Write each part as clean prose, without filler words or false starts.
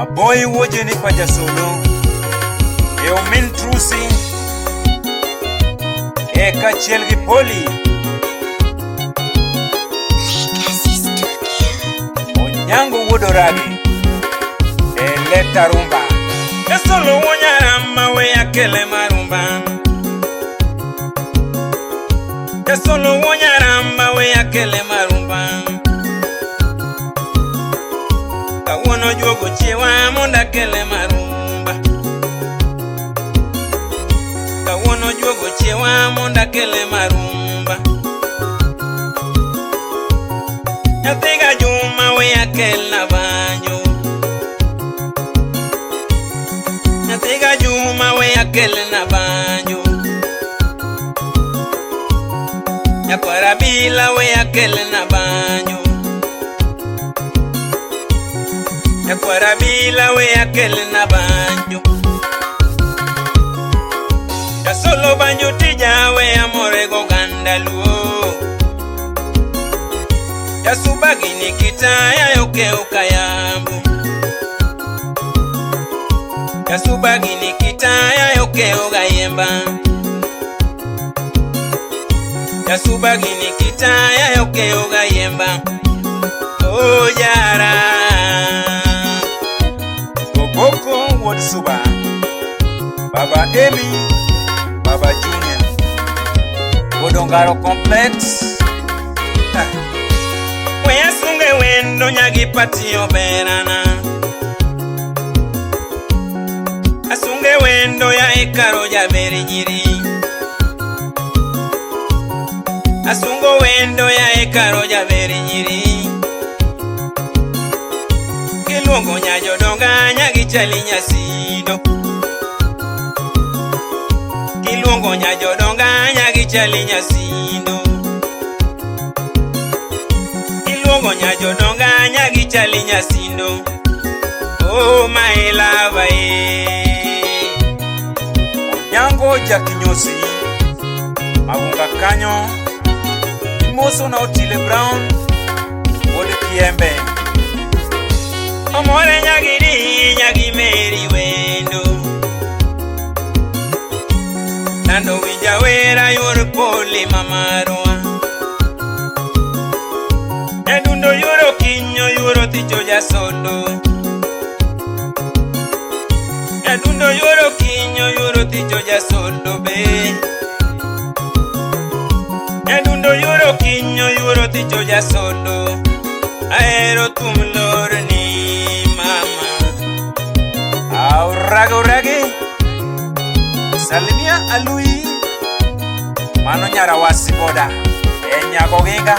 Maboy woje ni paja solo min trusi kachiel gi poli Onyango wodoragi leta rumba solo wonyarama we akele marumba solo wonyarama we akele marumba Kawuono juogo chiewa monda kele marumba Kawuono juogo chiewa monda kele marumba Nyathiga Juma we akel na banjo Nyathiga Juma we akel na banjo Nyakwara Bila we akel na banjo Nyakwara Bila we akel na banjo Solo banjo tija we amore go gandaluo Subagi ni kitaya yoke ukayambu Subagi ni kitaya yoke ugayemba Subagi ni kitaya yoke ugayemba Oh yara Gogoko wod suba Baba Emi Baba Junior Wodongaro complex Weyasunge wendo nyagi pati oberana Asunge wendo ya ekaro jaberi nyiri Asungo wendo ya ekaro jaberi nyiri Kiluongo nyajodonga nyagi chali nyasido Kiluongo nyajodonga nyagi chali nyasido Kiluongo nyajodonga nyagi chali nyasindo Oh my love Onyango jakinyosi Magunga kanyo Moso na Otile Brown Wode Kiembe Omore nyagiri nyagi meri wendo Nando winjawera yor poli mamarwa Nyadundo yuro kinyo yuro ticho jasolo Nyadundo yuro kinyo yuro ticho jasolo be Nyadundo yuro kinyo yuro ticho jasolo Aero tumlor ni mama Auragi Salimia alui Mano nyara wasiboda Nyago ginga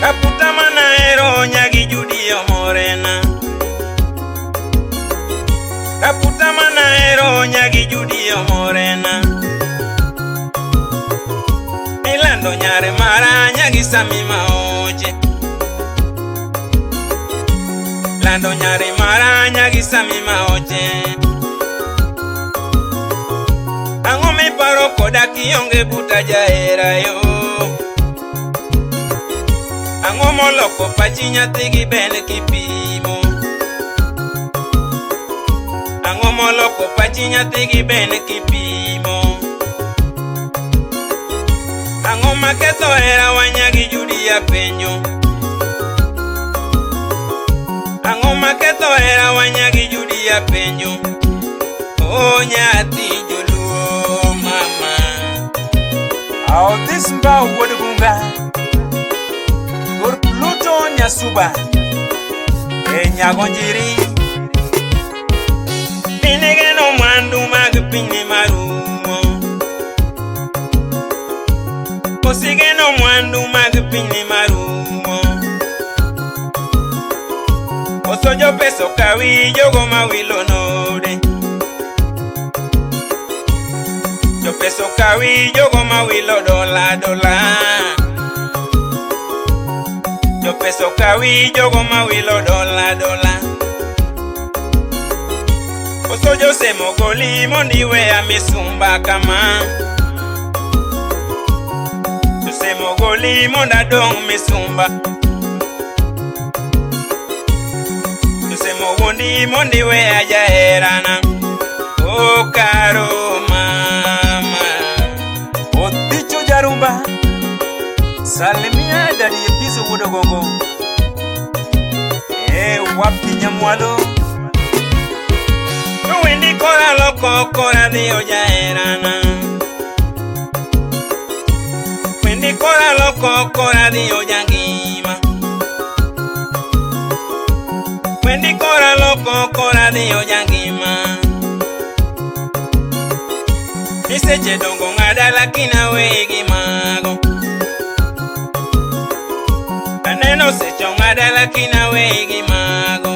Kaputa manaero nyagi judio morena Kaputa manaero nyagi judio morena Ilando nyare mara nyagi sami maoje Lando nyare mara nyagi sami maoje Ango mi paro koda kionge buta jaera yo Ango moloko pachi nyathigi ben kipimo Ango moloko pachi nyathigi ben kipimo Ango maketho hera wanyagi judi ya penyo Ango maketho hera wanyagi judi ya penyo Oh nyathi joluo mama Ao this mba wodugunga Pluto nyasuba nyagonjiri Pinigeno mwandu mag pinyi marumo Osigeno mwandu mag pinyi marumo Osojo peso kawi jogo mawilo node Jo peso kawi jogo mawilo dola Jo peso kawi jogo mawilo dola Osojo se mogoli mondiwe ya misumba kama Se mogoli monda dong misumba Se mogoli mondi we ajaherana. Oh caro mama, Oticho Jarumba, salimia dari Epizo Wodogongo. Wapi Nyamwalo, wendi kora loko kora di ojaherana. Wendi kora loko kora di ojangima. Wendi kora loko kora di ojangima. Iseche dongo ngadala kina wegi mago. Aneno secho ngadala kina wegi mago.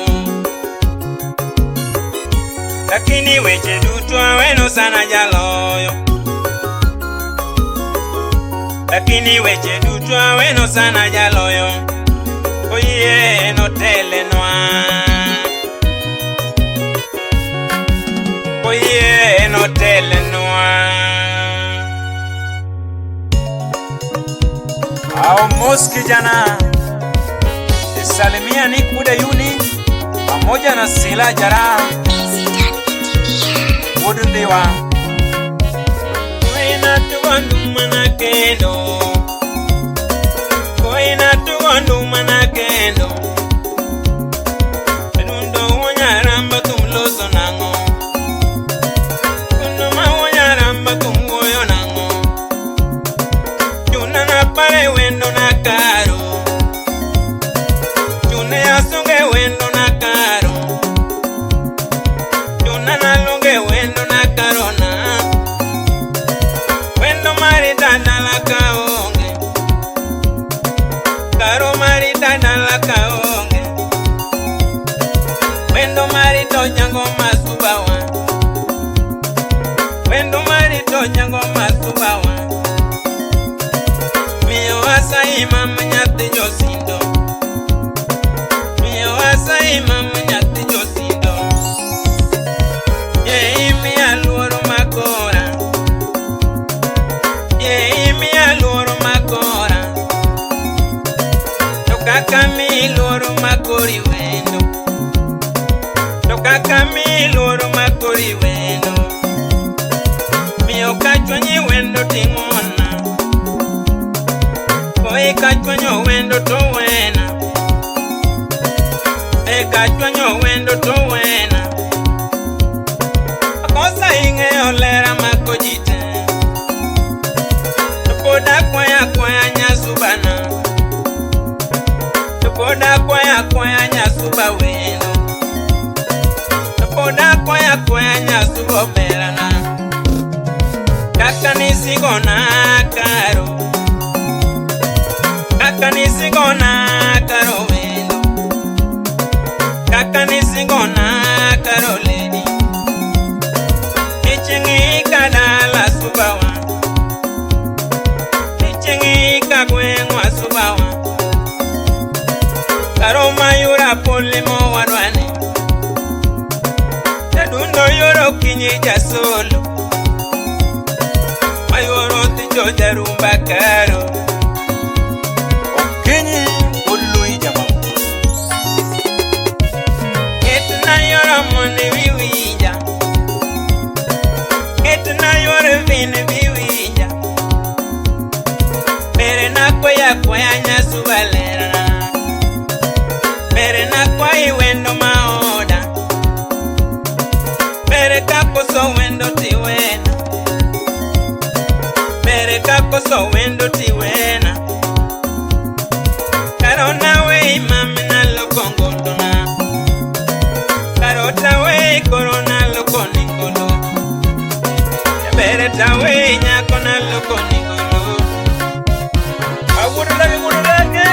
Lakini weche duto aweno sana jaloyo. Lakini weche duto aweno sana jaloyo. Oye no telenwa. Oye no telenwa. Ao Moski jana, salimia Nikuda Yuni, pamoja na Sila Jara. Wodundewa. Koina tugondu manakendo. Koina tugondu manakendo. Penundo wanyaramba tumloso nango. Kunuma wanyaramba tumwoyo nango. Juna na pare wendo na karo. June asunge wendo na karo. Juna na lunge wendo na karona. Wendo marita na la kaonge. Karo marita na la kaonge. Wendo marito nyango masubawa. Wendo marito nyango masubawa. Mio asai mama nyati josindo. Mio asai mama nyati josindo. Ye imi aluoro makora. Ye imi aluoro makora. Tokaka mi luoro makori wendo. Tokaka mi luoro makori wendo. Mio kachwanyi wendo tingona. Koi kachwanyo wendo to wena. Kachwanyo wendo to wena. Akosa inge olera makojite. Topoda kwaya nyasubana. Topoda kwaya nyasuba wendo. Topoda kwaya nyasuba berana. Kaka nisigona karo. Kaka nisigona karo wendo. Kaka nisigona karo lady. Ichingi kadala subawa. Ichingi kagwengwa subawa. Karo mayura polimo wadwane. Tadundo yoro kinyija solo. Mayoro ticho Jarumba karo. Okenyi Odului Jama. Etna yoro mone viwija. Etna yoro vine viwija. Mere na kwaya nyasubalera. Mere na kwai wendo maoda. Mere kakoso wendo tiwena. Mere kakoso wendo tiwena. Karona we mami na lokongondona. Karota we korona lokoningolo. Bereta we nyako na lokoningolo. Awurulage.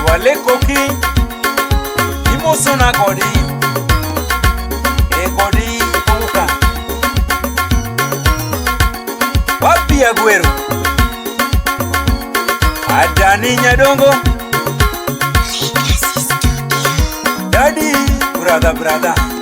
Walekoki Imosona Godi Godi Uka Wapi Aguero Adani Nyadongo Daddy brother